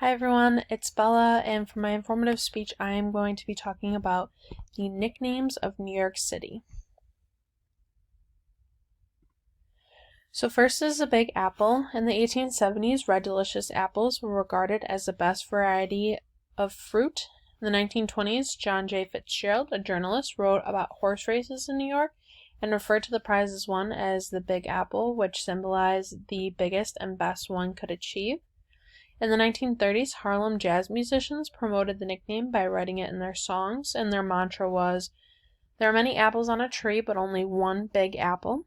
Hi everyone, it's Bella, and for my informative speech, I am going to be talking about the nicknames of New York City. So first is the Big Apple. In the 1870s, Red Delicious apples were regarded as the best variety of fruit. In the 1920s, John J. Fitzgerald, a journalist, wrote about horse races in New York and referred to the prizes won as the Big Apple, which symbolized the biggest and best one could achieve. In the 1930s, Harlem jazz musicians promoted the nickname by writing it in their songs, and their mantra was, "There are many apples on a tree, but only one big apple."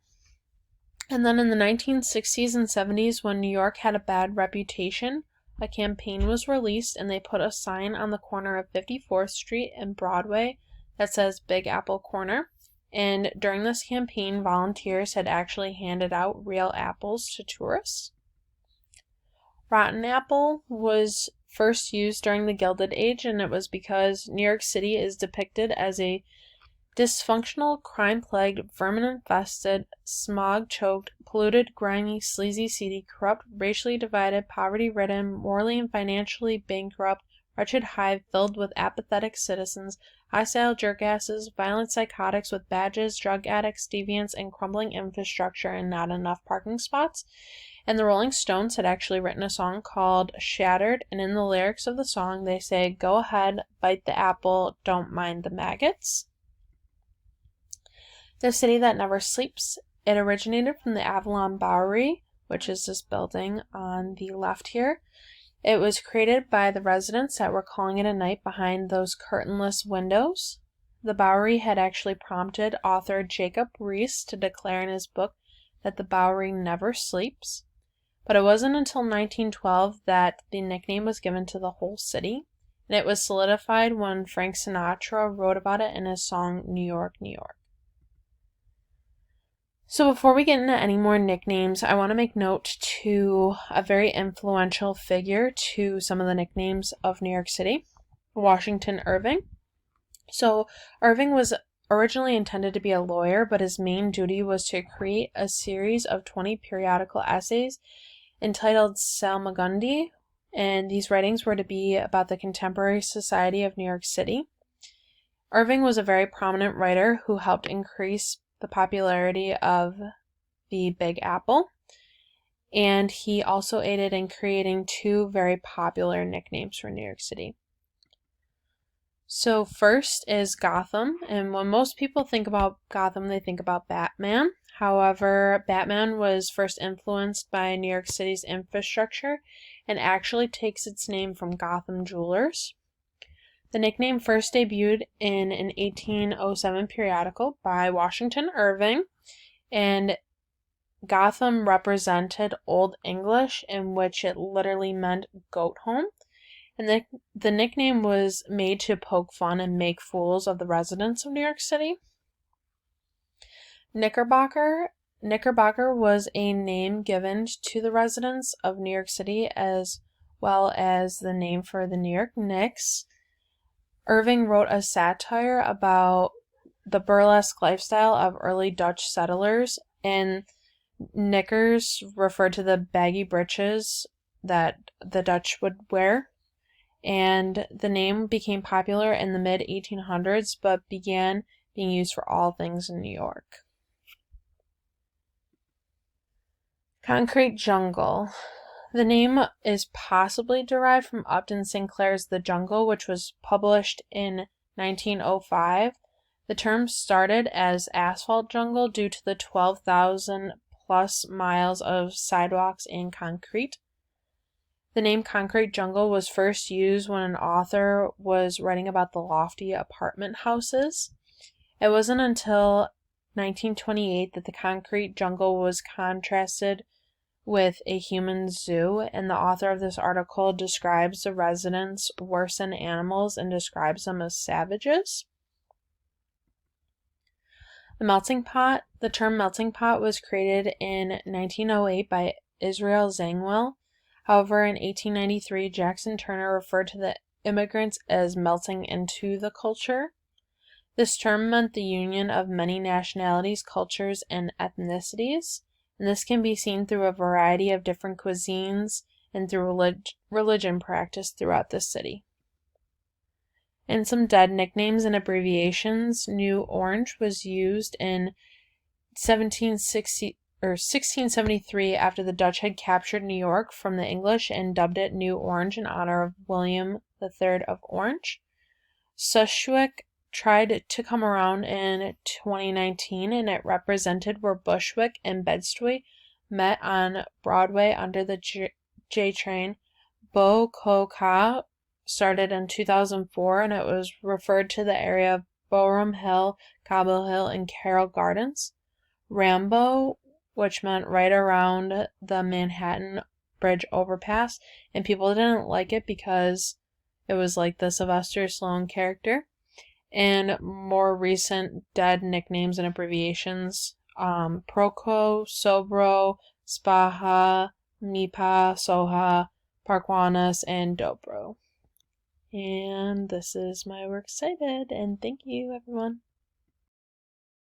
And then in the 1960s and 70s, when New York had a bad reputation, a campaign was released, and they put a sign on the corner of 54th Street and Broadway that says Big Apple Corner. And during this campaign, volunteers had actually handed out real apples to tourists. Rotten apple was first used during the Gilded Age, and it was because New York City is depicted as a dysfunctional, crime-plagued, vermin-infested, smog-choked, polluted, grimy, sleazy, seedy, corrupt, racially divided, poverty-ridden, morally and financially bankrupt, wretched hive filled with apathetic citizens, hostile jerkasses, violent psychotics with badges, drug addicts, deviants, and crumbling infrastructure and not enough parking spots. And the Rolling Stones had actually written a song called Shattered, and in the lyrics of the song they say, "Go ahead, bite the apple, don't mind the maggots." The city that never sleeps. It originated from the Avalon Bowery, which is this building on the left here. It was created by the residents that were calling it a night behind those curtainless windows. The Bowery had actually prompted author Jacob Riis to declare in his book that the Bowery never sleeps. But it wasn't until 1912 that the nickname was given to the whole city, and it was solidified when Frank Sinatra wrote about it in his song New York, New York. So before we get into any more nicknames, I want to make note to a very influential figure to some of the nicknames of New York City, Washington Irving. So Irving was originally intended to be a lawyer, but his main duty was to create a series of 20 periodical essays entitled Salmagundi, and these writings were to be about the contemporary society of New York City. Irving was a very prominent writer who helped increase the popularity of the Big Apple, and he also aided in creating two very popular nicknames for New York City. So first is Gotham, and when most people think about Gotham, they think about Batman. However, Batman was first influenced by New York City's infrastructure and actually takes its name from Gotham Jewelers. The nickname first debuted in an 1807 periodical by Washington Irving, and Gotham represented Old English, in which it literally meant goat home. And the nickname was made to poke fun and make fools of the residents of New York City. Knickerbocker was a name given to the residents of New York City as well as the name for the New York Knicks. Irving wrote a satire about the burlesque lifestyle of early Dutch settlers, and knickers referred to the baggy breeches that the Dutch would wear. And the name became popular in the mid-1800s, but began being used for all things in New York. Concrete Jungle. The name is possibly derived from Upton Sinclair's The Jungle, which was published in 1905. The term started as asphalt jungle due to the 12,000 plus miles of sidewalks in concrete. The name Concrete Jungle was first used when an author was writing about the lofty apartment houses. It wasn't until 1928 that the concrete jungle was contrasted with a human zoo, and the author of this article describes the residents worse than animals and describes them as savages. The melting pot. The term melting pot was created in 1908 by Israel Zangwill. However, in 1893, Jackson Turner referred to the immigrants as melting into the culture. This term meant the union of many nationalities, cultures, and ethnicities, and this can be seen through a variety of different cuisines and through religion practiced throughout the city. And some dead nicknames and abbreviations. New Orange was used in 1673 after the Dutch had captured New York from the English and dubbed it New Orange in honor of William III of Orange. Sussex tried to come around in 2019, and it represented where Bushwick and Bed-Stuy met on Broadway under the J train. Bo-Ko-Ka started in 2004, and it was referred to the area of Boerum Hill, Cobble Hill, and Carroll Gardens. Rambo, which meant right around the Manhattan Bridge overpass, and people didn't like it because it was like the Sylvester Stallone character. And more recent dead nicknames and abbreviations, Proco, Sobro, Spaha, Mipa, Soha, Parkwanas, and Dobro. And this is my works cited, and thank you, everyone.